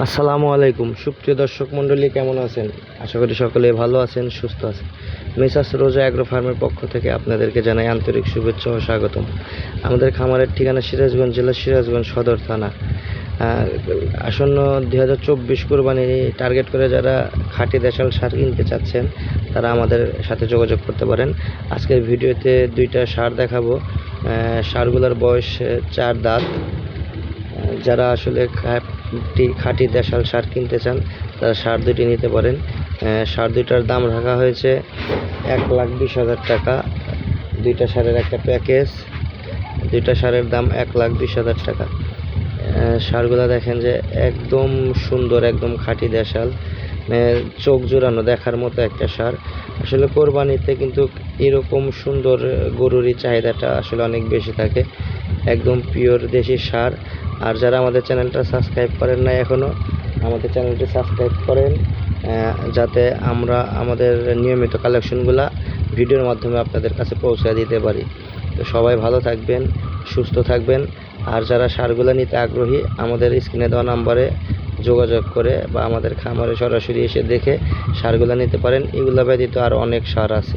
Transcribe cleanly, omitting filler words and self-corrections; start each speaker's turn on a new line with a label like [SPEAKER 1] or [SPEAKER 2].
[SPEAKER 1] আসসালামু আলাইকুম সুপ্রিয় দর্শক মণ্ডলী, কেমন আছেন? আশা করি সকলে ভালো আছেন, সুস্থ আছেন। মেসার্স রোজা অ্যাগ্রো ফার্মের পক্ষ থেকে আপনাদেরকে জানাই আন্তরিক শুভেচ্ছা ও স্বাগতম। আমাদের খামারের ঠিকানা সিরাজগঞ্জ জেলা, সিরাজগঞ্জ সদর থানা। আসন্ন 2024 কোরবানি টার্গেট করে যারা খাঁটি দেশাল সার কিনতে চাচ্ছেন তারা আমাদের সাথে যোগাযোগ করতে পারেন। আজকের ভিডিওতে দুইটা সার দেখাবো। সারগুলোর বয়স 4 দাঁত। যারা আসলে খাঁটি দেশাল সার কিনতে চান তারা সার দুটি নিতে পারেন। সার দুইটার দাম রাখা হয়েছে 1,20,000 টাকা। দুইটা সারের একটা প্যাকেজ, দুইটা সারের দাম 1,20,000 টাকা। সারগুলো দেখেন যে একদম সুন্দর, একদম খাঁটি দেশাল, চোখ জোড়ানো দেখার মতো একটা সার। আসলে কোরবানিতে কিন্তু এরকম সুন্দর গরুরই চাহিদাটা আসলে অনেক বেশি থাকে। একদম পিওর দেশি সার। আর যারা আমাদের চ্যানেলটা সাবস্ক্রাইব করেন না এখনও, আমাদের চ্যানেলটি সাবস্ক্রাইব করেন, যাতে আমরা আমাদের নিয়মিত কালেকশনগুলো ভিডিওর মাধ্যমে আপনাদের কাছে পৌঁছে দিতে পারি। তো সবাই ভালো থাকবেন, সুস্থ থাকবেন। আর যারা সারগুলো নিতে আগ্রহী আমাদের স্ক্রিনে দেওয়া নাম্বারে যোগাযোগ করে বা আমাদের খামারে সরাসরি এসে দেখে সারগুলো নিতে পারেন। এগুলো ব্যতীত আরও অনেক সার আছে।